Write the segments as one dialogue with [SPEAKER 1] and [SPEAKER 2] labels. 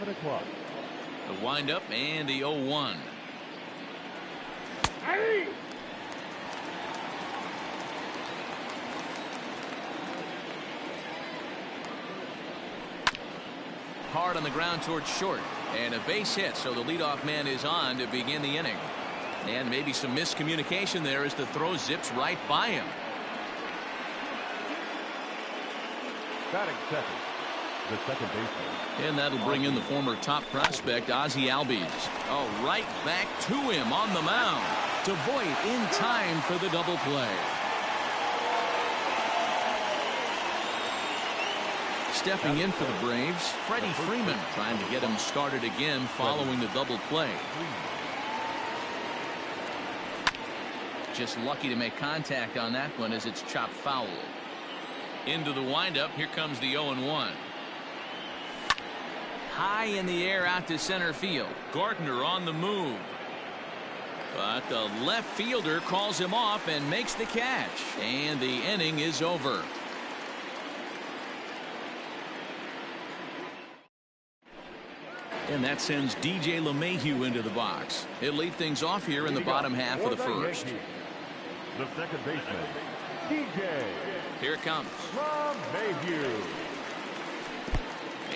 [SPEAKER 1] o'clock.
[SPEAKER 2] The windup and the 0-1. Hard on the ground towards short, and a base hit, so the leadoff man is on to begin the inning. And maybe some miscommunication there as the throw zips right by him.
[SPEAKER 1] Batting second, the second baseman.
[SPEAKER 2] And that'll bring in the former top prospect, Ozzie Albies. Oh, right back to him on the mound. To Voit in time for the double play. Stepping in for the Braves, Freddie Freeman trying to get him started again following the double play. Just lucky to make contact on that one as it's chopped foul. Into the windup, here comes the 0-1. High in the air out to center field. Gardner on the move. But the left fielder calls him off and makes the catch. And the inning is over. And that sends DJ LeMahieu into the box. He'll lead things off here in the bottom half of the first.
[SPEAKER 1] The second baseman, DJ.
[SPEAKER 2] Here it comes.
[SPEAKER 1] LeMahieu.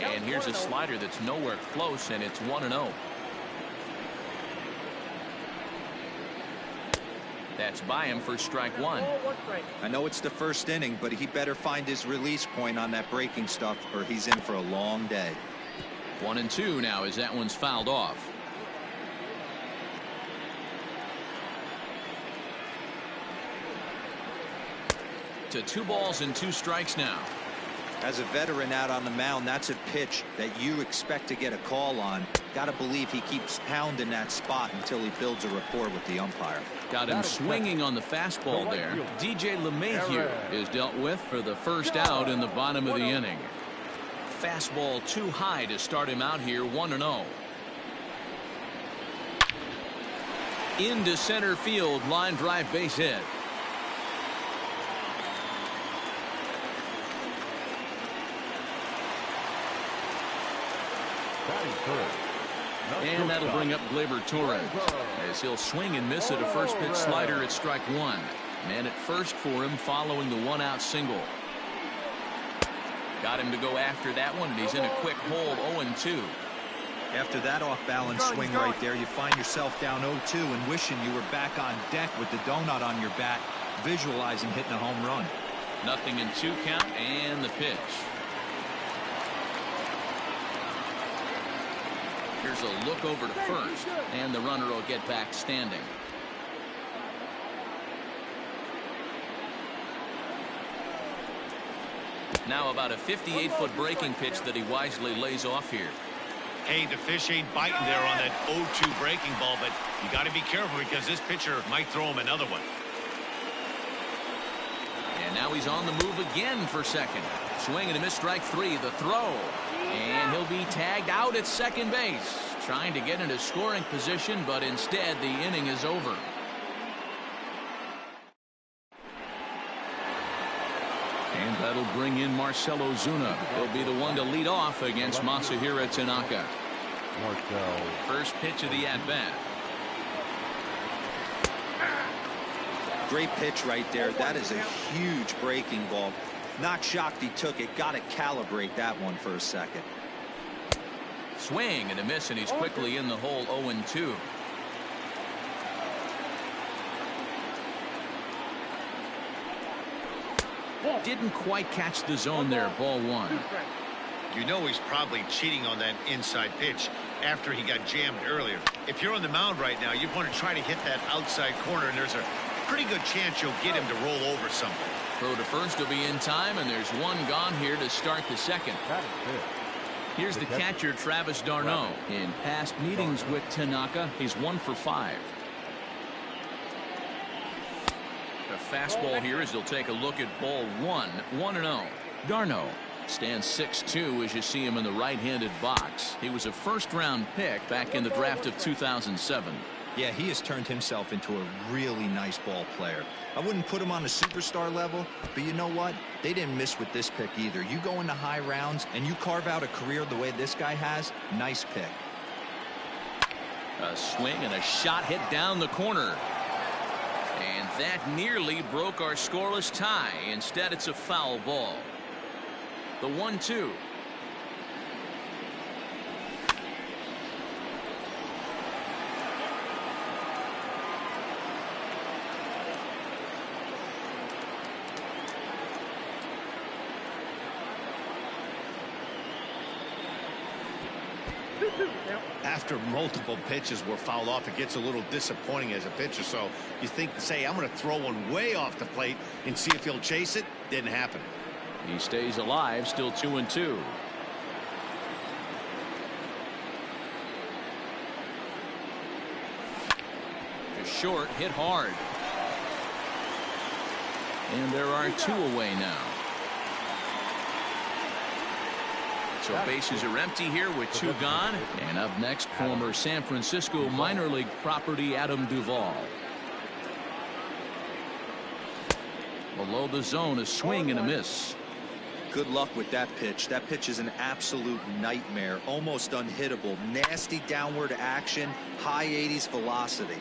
[SPEAKER 2] And here's a slider that's nowhere close, and it's 1-0. That's by him for strike one.
[SPEAKER 3] I know it's the first inning, but he better find his release point on that breaking stuff, or he's in for a long day.
[SPEAKER 2] 1-2 now as that one's fouled off. To 2 balls and 2 strikes now.
[SPEAKER 3] As a veteran out on the mound, that's a pitch that you expect to get a call on. Got to believe he keeps pounding that spot until he builds a rapport with the umpire.
[SPEAKER 2] Got him swinging on the fastball there. DJ LeMahieu is dealt with for the first out in the bottom of the inning. Fastball too high to start him out here. 1-0. Into center field, line drive base hit. And that'll bring up Gleyber Torres as he'll swing and miss at a first pitch slider at strike one. Man at first for him following the 1-out single. Got him to go after that one, and he's in a quick hold. 0-2.
[SPEAKER 3] After that off-balance swing right there, you find yourself down 0-2 and wishing you were back on deck with the donut on your bat, visualizing hitting a home run.
[SPEAKER 2] 0-2 count, and the pitch. Here's a look over to first, and the runner will get back standing. Now about a 58-foot breaking pitch that he wisely lays off here.
[SPEAKER 4] Hey, the fish ain't biting there on that 0-2 breaking ball, but you got to be careful because this pitcher might throw him another one.
[SPEAKER 2] And now he's on the move again for second. Swing and a miss, strike 3. The throw. And he'll be tagged out at second base. Trying to get into scoring position, but instead the inning is over. And that'll bring in Marcell Ozuna. He'll be the one to lead off against Masahiro Tanaka. First pitch of the at-bat.
[SPEAKER 3] Great pitch right there. That is a huge breaking ball. Not shocked he took it. Got to calibrate that one for a second.
[SPEAKER 2] Swing and a miss, and he's quickly in the hole. 0-2. Didn't quite catch the zone there. Ball 1.
[SPEAKER 4] You know he's probably cheating on that inside pitch after he got jammed earlier. If you're on the mound right now, you want to try to hit that outside corner, and there's a pretty good chance you'll get him to roll over something.
[SPEAKER 2] Throw to first will be in time, and there's one gone here to start the second. Here's the catcher, Travis d'Arnaud. In past meetings with Tanaka, he's 1 for 5. The fastball here as he'll take a look at ball 1. 1-0. d'Arnaud stands 6'2" as you see him in the right-handed box. He was a first-round pick back in the draft of 2007.
[SPEAKER 3] Yeah, he has turned himself into a really nice ball player. I wouldn't put him on a superstar level, but you know what? They didn't miss with this pick either. You go into high rounds and you carve out a career the way this guy has, nice pick.
[SPEAKER 2] A swing and a shot hit down the corner. And that nearly broke our scoreless tie. Instead, it's a foul ball. The 1-2.
[SPEAKER 4] After multiple pitches were fouled off, it gets a little disappointing as a pitcher. So you think, say, I'm going to throw one way off the plate and see if he'll chase it. Didn't happen.
[SPEAKER 2] He stays alive, still 2-2. To short, hit hard. And there are 2 away now. So bases are empty here with 2 gone. And up next, former San Francisco minor league property Adam Duvall. Below the zone, a swing and a miss.
[SPEAKER 3] Good luck with that pitch. That pitch is an absolute nightmare, almost unhittable. Nasty downward action, high 80s velocity.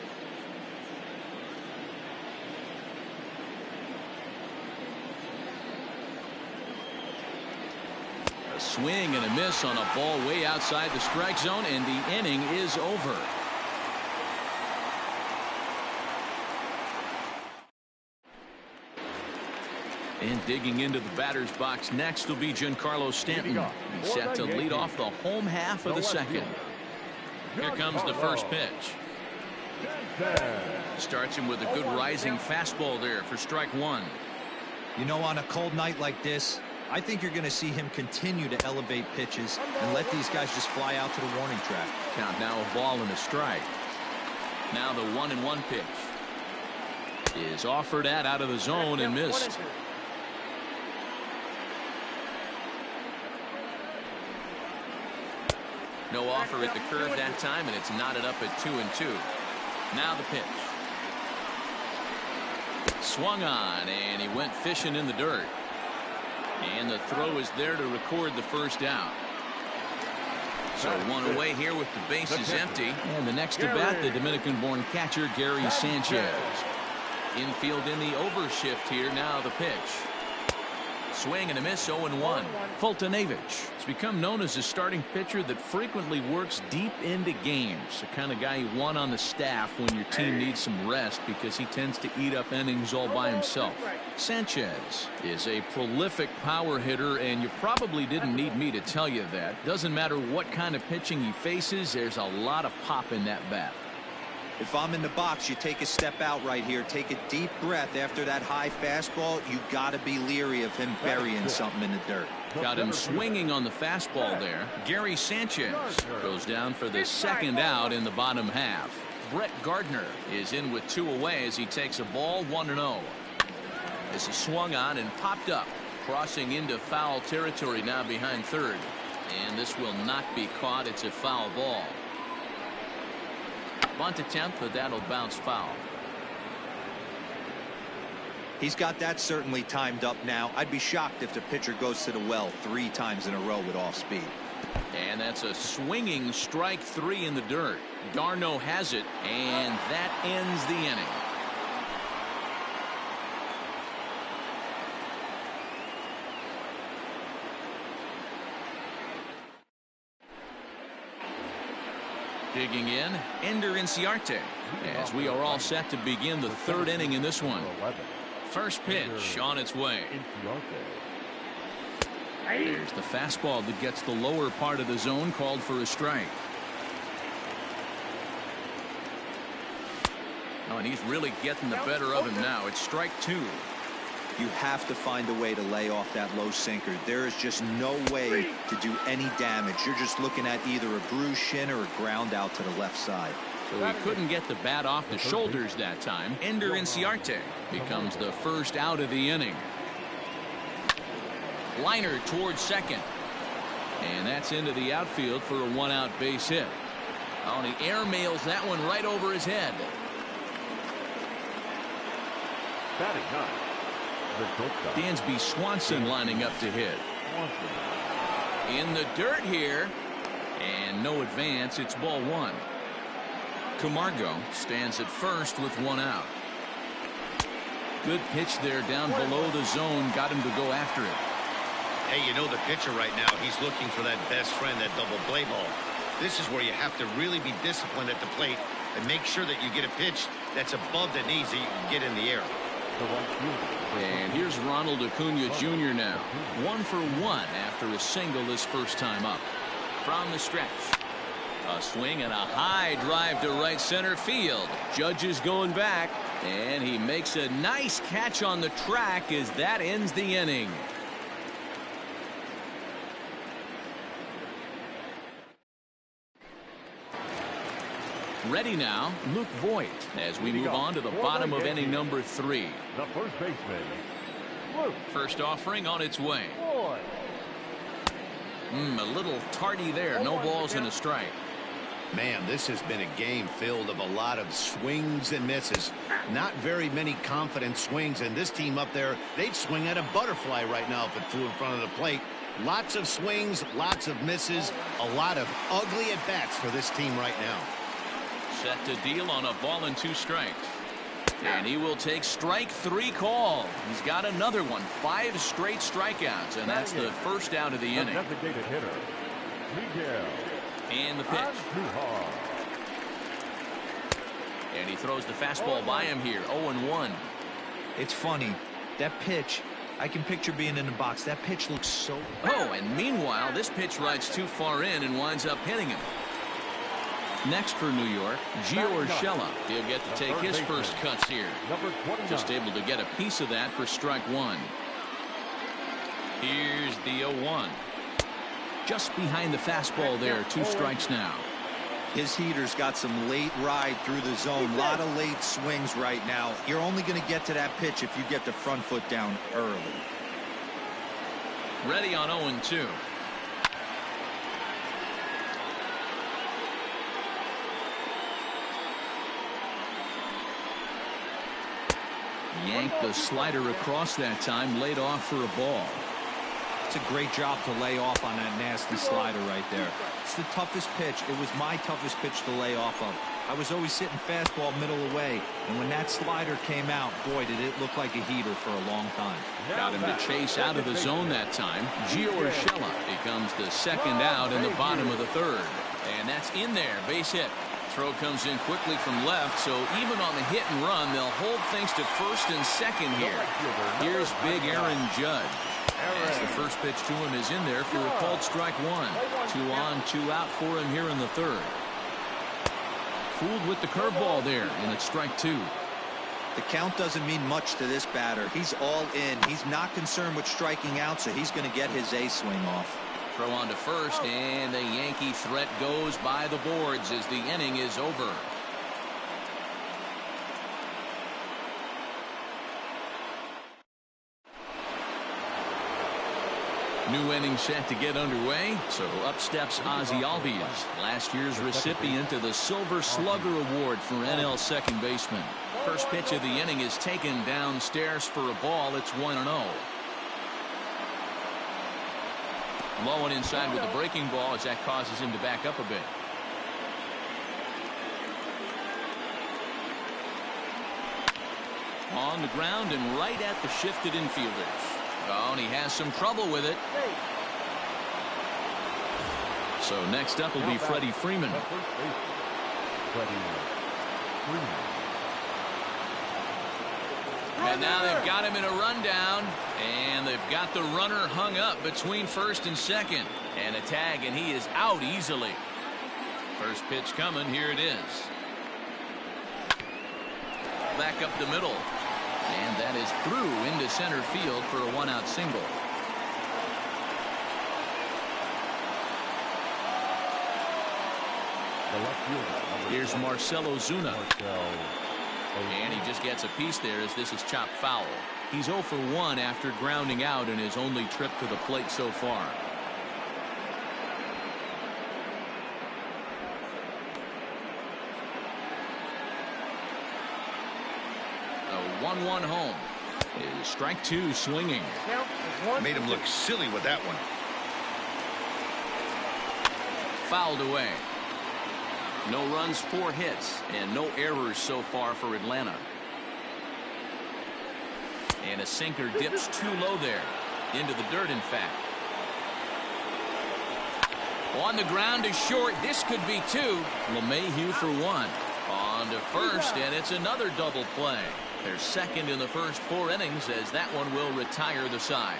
[SPEAKER 2] A swing and a miss on a ball way outside the strike zone, and the inning is over. And digging into the batter's box next will be Giancarlo Stanton. He's set to lead off the home half of the second. Here comes the first pitch. Starts him with a good rising fastball there for strike 1.
[SPEAKER 3] You know, on a cold night like this, I think you're going to see him continue to elevate pitches and let these guys just fly out to the warning track.
[SPEAKER 2] Count now a ball and a strike. Now the 1-1 pitch is offered out of the zone and missed. No offer at the curve that time, and it's knotted up at 2-2. Now the pitch. Swung on, and he went fishing in the dirt. And the throw is there to record the first out. So 1 away here with the bases empty. And the next to bat, the Dominican-born catcher Gary Sanchez. Infield in the overshift here. Now the pitch. Swing and a miss, 0-1. Fultonavich has become known as a starting pitcher that frequently works deep into games. The kind of guy you want on the staff when your team needs some rest because he tends to eat up innings all by himself. Sanchez is a prolific power hitter, and you probably didn't need me to tell you that. Doesn't matter what kind of pitching he faces, there's a lot of pop in that bat.
[SPEAKER 3] If I'm in the box, you take a step out right here, take a deep breath after that high fastball. You got to be leery of him burying something in the dirt.
[SPEAKER 2] Got him swinging on the fastball there. Gary Sanchez goes down for the second out in the bottom half. Brett Gardner is in with 2 away as he takes a ball, 1-0. This is swung on and popped up, crossing into foul territory now behind third. And this will not be caught. It's a foul ball. Bunt attempt, but that'll bounce foul.
[SPEAKER 3] He's got that certainly timed up now. I'd be shocked if the pitcher goes to the well 3 times in a row with off speed.
[SPEAKER 2] And that's a swinging strike 3 in the dirt. Darno has it, and that ends the inning. Digging in, Ender Inciarte, as we are all set to begin the 3rd inning in this one. First pitch on its way. There's the fastball that gets the lower part of the zone, called for a strike. Oh, and he's really getting the better of him now. It's strike 2.
[SPEAKER 3] You have to find a way to lay off that low sinker. There is just no way to do any damage. You're just looking at either a bruised shin or a ground out to the left side.
[SPEAKER 2] So he couldn't get the bat off the shoulders that time. Ender Inciarte becomes the first out of the inning. Liner towards second. And that's into the outfield for a 1-out base hit. Oh, and he airmails that one right over his head.
[SPEAKER 1] Batting ninth, the shortstop.
[SPEAKER 2] Dansby Swanson lining up to hit. In the dirt here. And no advance. It's ball one. Camargo stands at first with one out. Good pitch there down below the zone. Got him to go after it.
[SPEAKER 4] Hey, you know the pitcher right now, he's looking for that best friend, that double play ball. This is where you have to really be disciplined at the plate and make sure that you get a pitch that's above the knees that you can get in the air.
[SPEAKER 2] And here's Ronald Acuna Jr. now. 1 for 1 after a single his first time up. From the stretch. A swing and a high drive to right center field. Judge is going back. And he makes a nice catch on the track as that ends the inning. Ready now, Luke Voigt, as we move on to the bottom of inning number 3.
[SPEAKER 1] The first baseman, Luke.
[SPEAKER 2] First offering on its way. A little tardy there. No balls and a strike.
[SPEAKER 4] Man, this has been a game filled of a lot of swings and misses. Not very many confident swings, and this team up there, they'd swing at a butterfly right now if it flew in front of the plate. Lots of swings, lots of misses, a lot of ugly at-bats for this team right now.
[SPEAKER 2] Set to deal on a ball and 2 strikes. And he will take strike 3 call. He's got another one. 5 straight strikeouts, and that's the first out of the inning.
[SPEAKER 1] Designated hitter, Miguel.
[SPEAKER 2] And the pitch. And he throws the fastball by him here. 0-1.
[SPEAKER 3] It's funny. That pitch, I can picture being in the box. That pitch looks so...
[SPEAKER 2] Oh, and meanwhile, this pitch rides too far in and winds up hitting him. Next for New York, Gio Urshela. He'll get to take his first cuts here. Just able to get a piece of that for strike 1. Here's the 0-1. Just behind the fastball there. 2 strikes now.
[SPEAKER 3] His heater's got some late ride through the zone. A lot of late swings right now. You're only going to get to that pitch if you get the front foot down early.
[SPEAKER 2] Ready on 0-2. Yanked the slider across that time, laid off for a ball.
[SPEAKER 3] It's a great job to lay off on that nasty slider right there. It's the toughest pitch. It was my toughest pitch to lay off of. I was always sitting fastball middle away, and when that slider came out, boy, did it look like a heater for a long time.
[SPEAKER 2] Got him to chase out of the zone that time. Gio Urshela becomes the second out in the bottom of the 3rd. And that's in there. Base hit. Throw comes in quickly from left, so even on the hit and run, they'll hold things to first and second here. Here's big Aaron Judge. As the first pitch to him is in there for a called strike 1. 2 on, 2 out for him here in the 3rd. Fooled with the curveball there, and it's strike 2.
[SPEAKER 3] The count doesn't mean much to this batter. He's all in. He's not concerned with striking out, so he's going to get his A swing off.
[SPEAKER 2] Throw on to first, and the Yankee threat goes by the boards as the inning is over. New inning set to get underway. So up steps Ozzie Albies, last year's recipient of the Silver Slugger Award for NL second baseman. First pitch of the inning is taken downstairs for a ball. It's 1-0. Low and inside with the breaking ball as that causes him to back up a bit. On the ground and right at the shifted infielders. Oh, and he has some trouble with it. So next up will be Freddie Freeman. And now they've got him in a rundown, and they've got the runner hung up between first and second. And a tag, and he is out easily. First pitch coming. Here it is. Back up the middle. And that is through into center field for a 1-out single. Here's Marcell Ozuna. And he just gets a piece there as this is chopped foul. He's 0 for 1 after grounding out in his only trip to the plate so far. 1-1 home. Is strike 2 swinging.
[SPEAKER 4] Made him look silly with that one.
[SPEAKER 2] Fouled away. No runs, 4 hits, and no errors so far for Atlanta. And a sinker dips too low there. Into the dirt, in fact. On the ground is short. This could be 2. LeMahieu for 1. On to first, and it's another double play. They're second in the first 4 innings, as that one will retire the side.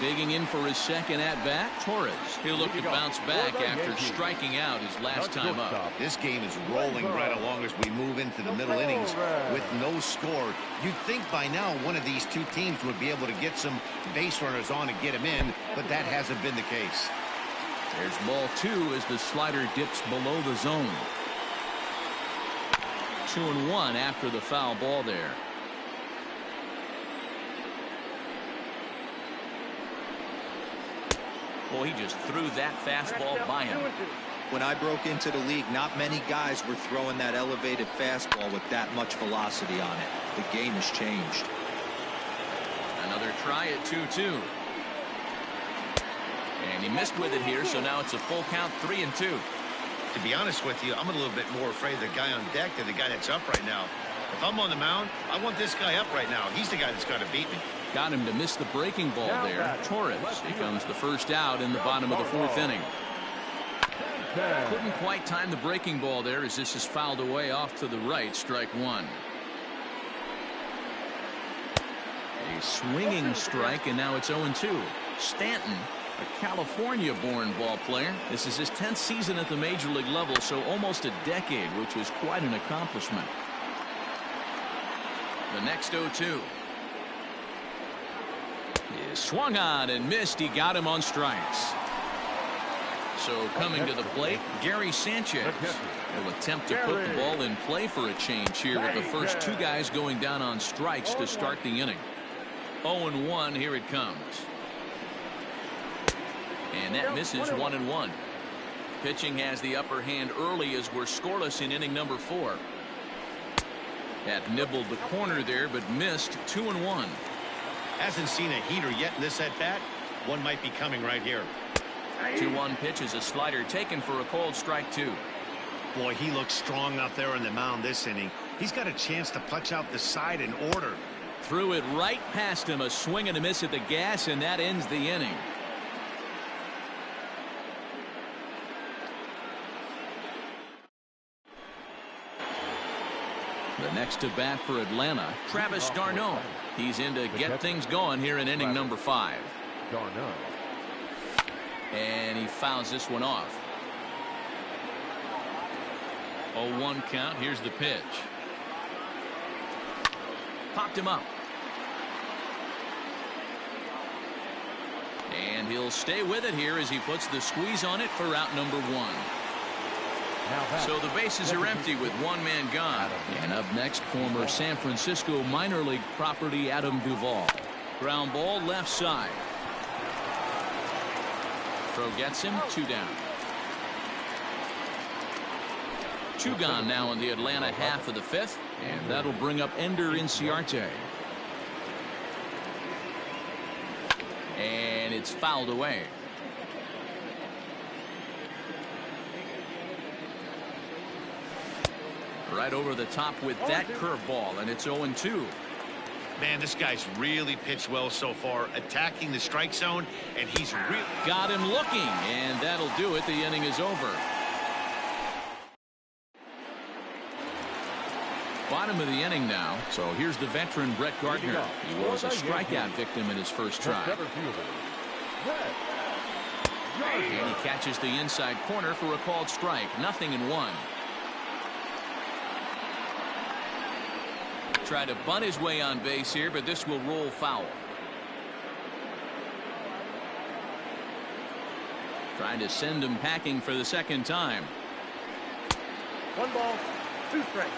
[SPEAKER 2] Digging in for his second at-bat, Torres. He'll look to bounce back after striking out his last time up.
[SPEAKER 4] This game is rolling right along as we move into the middle innings with no score. You'd think by now one of these two teams would be able to get some base runners on and get him in, but that hasn't been the case.
[SPEAKER 2] There's ball 2 as the slider dips below the zone. 2-1 after the foul ball there. Well, he just threw that fastball by him.
[SPEAKER 3] When I broke into the league, not many guys were throwing that elevated fastball with that much velocity on it. The game has changed.
[SPEAKER 2] Another try at 2-2. And he missed with it here, so now it's a full count, 3-2.
[SPEAKER 4] To be honest with you, I'm a little bit more afraid of the guy on deck than the guy that's up right now. If I'm on the mound, I want this guy up right now. He's the guy that's got to beat me.
[SPEAKER 2] Got him to miss the breaking ball there. Torres becomes the first out in the bottom of the 4th inning. Couldn't quite time the breaking ball there as this is fouled away off to the right. Strike 1. A swinging strike, and now it's 0-2. Stanton, a California-born ball player. This is his 10th season at the major league level, so almost a decade, which is quite an accomplishment. The next 0-2 is swung on and missed. He got him on strikes. So coming to the plate, Gary Sanchez will attempt to put the ball in play for a change here with the first 2 guys going down on strikes to start the inning. 0-1, here it comes. And that misses 1-1. Pitching has the upper hand early as we're scoreless in inning number 4. That nibbled the corner there, but missed. 2-1.
[SPEAKER 4] Hasn't seen a heater yet in this at-bat. One might be coming right here.
[SPEAKER 2] 2-1 pitch is a slider taken for a called strike 2.
[SPEAKER 4] Boy, he looks strong out there on the mound this inning. He's got a chance to punch out the side in order.
[SPEAKER 2] Threw it right past him. A swing and a miss at the gas, and that ends the inning. The next to bat for Atlanta, Travis d'Arnaud. He's in to get things going here in inning number 5. And he fouls this one off. 0-1 count. Here's the pitch. Popped him up. And he'll stay with it here as he puts the squeeze on it for out number 1. So the bases are empty with 1 man gone. And up next, former San Francisco minor league property Adam Duvall. Ground ball left side. Throw gets him. 2 down. 2 gone now in the Atlanta half of the 5th. And that'll bring up Ender Inciarte. And it's fouled away. Right over the top with that curveball, and it's 0-2.
[SPEAKER 4] Man, this guy's really pitched well so far, attacking the strike zone, and he's really
[SPEAKER 2] got him looking, and that'll do it. The inning is over. Bottom of the inning now. So here's the veteran Brett Gardner. He was a strikeout victim in his first try. And he catches the inside corner for a called strike. 0-1. Try to bunt his way on base here, but this will roll foul. Trying to send him packing for the second time.
[SPEAKER 5] 1 ball, 2 strikes.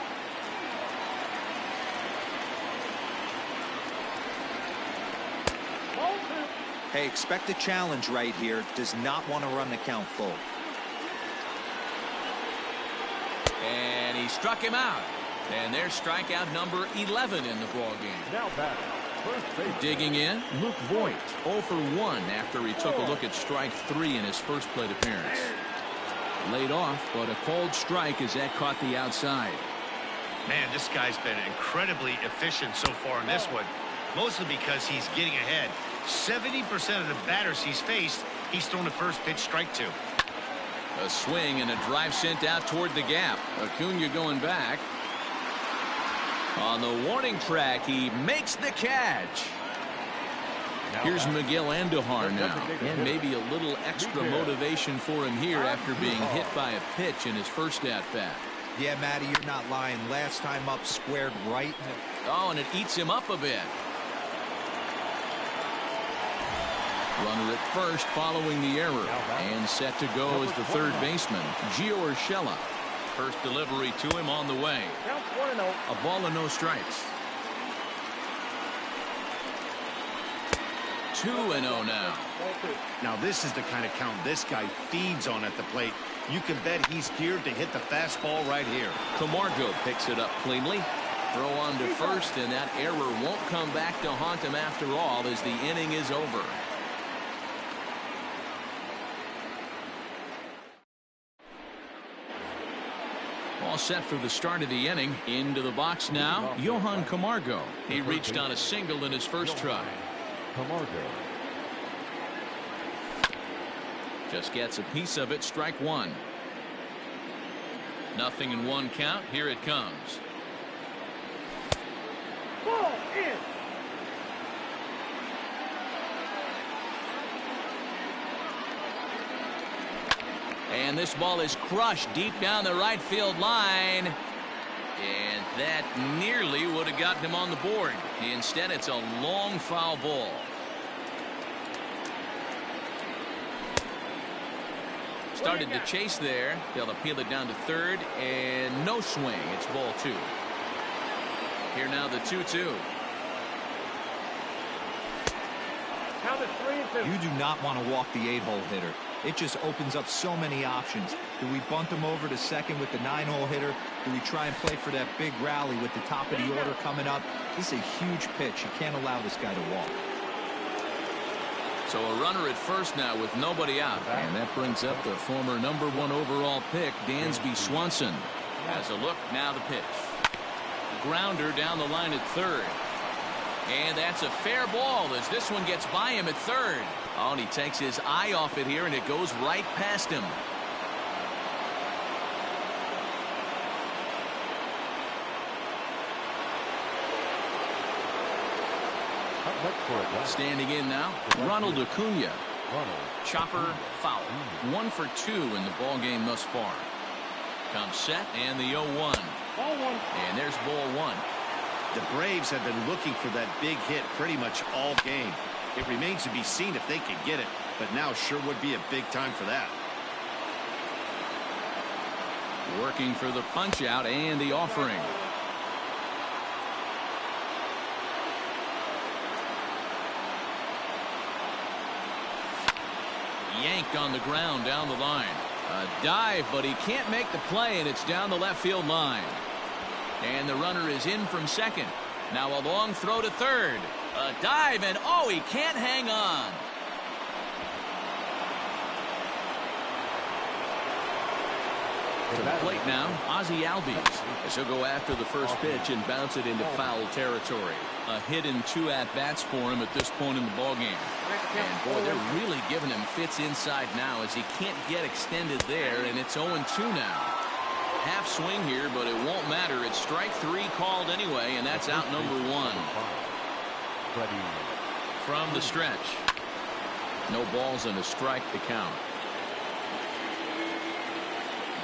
[SPEAKER 3] Hey, expect a challenge right here. Does not want to run the count full.
[SPEAKER 2] And he struck him out. And there's strikeout number 11 in the ball game.
[SPEAKER 1] Now batting, first base.
[SPEAKER 2] Digging in, Luke Voigt, 0 for 1 after he took a look at strike 3 in his first plate appearance. Laid off, but a called strike as that caught the outside.
[SPEAKER 4] Man, this guy's been incredibly efficient so far in this one, mostly because he's getting ahead. 70% of the batters he's faced, he's thrown the first pitch strike to.
[SPEAKER 2] A swing and a drive sent out toward the gap. Acuna going back. On the warning track, he makes the catch. Here's Miguel Andujar now, and maybe a little extra motivation for him here after being hit by a pitch in his first at-bat.
[SPEAKER 3] Yeah, Matty, you're not lying. Last time up, squared right.
[SPEAKER 2] Oh, and it eats him up a bit. Runner at first following the error, and set to go as the third baseman, Gio Urshela. First delivery to him on the way.
[SPEAKER 5] Counts 1-0.
[SPEAKER 2] A ball and no strikes. 2-0 now.
[SPEAKER 4] Now this is the kind of count this guy feeds on at the plate. You can bet he's geared to hit the fastball right here.
[SPEAKER 2] Camargo picks it up cleanly. Throw on to first, and that error won't come back to haunt him after all as the inning is over. All set for the start of the inning. Into the box now, Johan Camargo. He reached on a single in his first try.
[SPEAKER 1] Camargo.
[SPEAKER 2] Just gets a piece of it. Strike one. Nothing in one count. Here it comes.
[SPEAKER 5] Ball in.
[SPEAKER 2] And this ball is crushed deep down the right field line. And that nearly would have gotten him on the board. Instead, it's a long foul ball. Started to chase there. They'll appeal it down to third, and no swing. It's ball two. Here now the 2-2.
[SPEAKER 5] Count it 3-2.
[SPEAKER 3] You do not want to walk the 8-hole hitter. It just opens up so many options. Do we bunt him over to second with the 9-hole hitter? Do we try and play for that big rally with the top of the order coming up? This is a huge pitch. You can't allow this guy to walk.
[SPEAKER 2] So a runner at first now with nobody out. And that brings up the former #1 overall pick, Dansby Swanson. Has a look, now the pitch. Grounder down the line at third. And that's a fair ball as this one gets by him at third. Oh, and he takes his eye off it here, and it goes right past him. Standing in now, Ronald Acuna. Chopper foul. 1 for 2 in the ball game thus far. Comes set and the 0-1.
[SPEAKER 5] Ball one.
[SPEAKER 2] And there's ball one.
[SPEAKER 4] The Braves have been looking for that big hit pretty much all game. It remains to be seen if they can get it, but now sure would be a big time for that.
[SPEAKER 2] Working for the punch out and the offering. Yanked on the ground down the line. A dive, but he can't make the play, and it's down the left field line. And the runner is in from second. Now a long throw to third. A dive, and oh, he can't hang on. To the plate now, Ozzie Albies, as he'll go after the first pitch and bounce it into foul territory. A hit in 2 at-bats for him at this point in the ballgame. And boy, they're really giving him fits inside now as he can't get extended there, and it's 0-2 now. Half swing here, but it won't matter. It's strike 3 called anyway, and that's out number 1. From the stretch. No balls and a strike to count.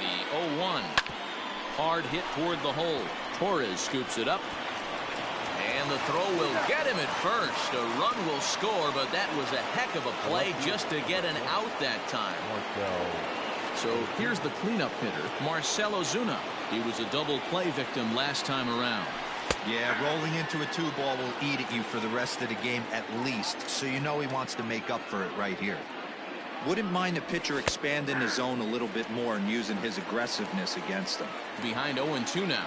[SPEAKER 2] The 0-1. Hard hit toward the hole. Torres scoops it up. And the throw will get him at first. A run will score, but that was a heck of a play just to get an out that time. So here's the cleanup hitter, Marcell Ozuna. He was a double play victim last time around.
[SPEAKER 3] Yeah, rolling into a 2-ball will eat at you for the rest of the game at least, so you know he wants to make up for it right here. Wouldn't mind a pitcher expanding the zone a little bit more and using his aggressiveness against them.
[SPEAKER 2] Behind 0-2 now.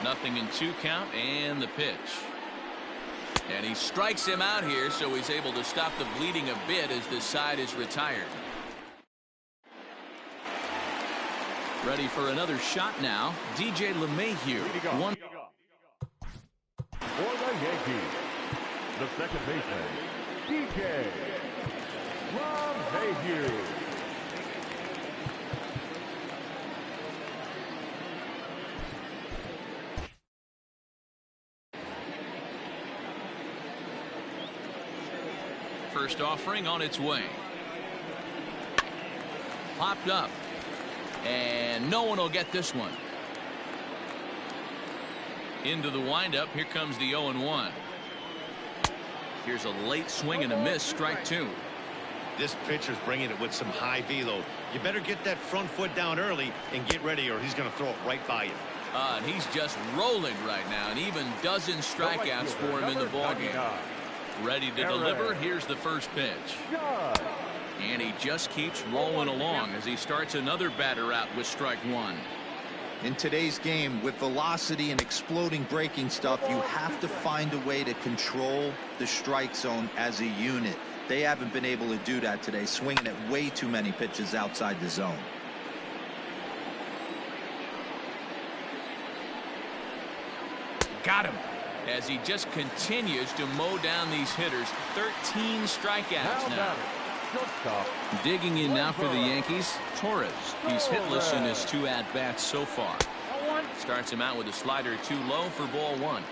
[SPEAKER 2] 0-2 count and the pitch. And he strikes him out here, so he's able to stop the bleeding a bit as this side is retired. Ready for another shot now. DJ LeMahieu. One.
[SPEAKER 1] For the Yankees, the second baseman, DJ LeMahieu.
[SPEAKER 2] First offering on its way. Popped up. And no one will get this one. Into the windup. Here comes the 0-1. Here's a late swing and a miss. Strike two.
[SPEAKER 4] This pitcher's bringing it with some high velo. You better get that front foot down early and get ready, or he's going to throw it right by you.
[SPEAKER 2] And he's just rolling right now, and even dozen strikeouts for him in the ballgame. Ready to deliver. Here's the first pitch. And he just keeps rolling along as he starts another batter out with strike one.
[SPEAKER 3] In today's game, with velocity and exploding breaking stuff, you have to find a way to control the strike zone as a unit. They haven't been able to do that today, swinging at way too many pitches outside the zone.
[SPEAKER 2] Got him. As he just continues to mow down these hitters. 13 strikeouts now. Digging in now for the Yankees, Torres. He's hitless in his 2 at-bats so far. Starts him out with a slider too low for ball one.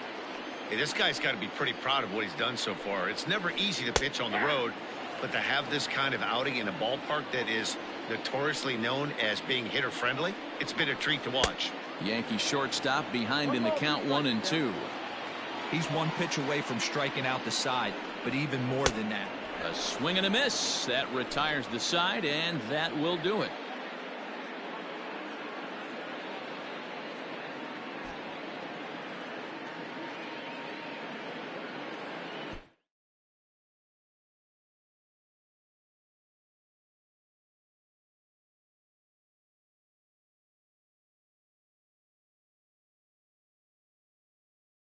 [SPEAKER 4] Hey, this guy's got to be pretty proud of what he's done so far. It's never easy to pitch on the road, but to have this kind of outing in a ballpark that is notoriously known as being hitter-friendly, it's been a treat to watch.
[SPEAKER 2] Yankee shortstop behind in the count 1-2.
[SPEAKER 3] He's one pitch away from striking out the side, but even more than that.
[SPEAKER 2] A swing and a miss. That retires the side, and that will do it.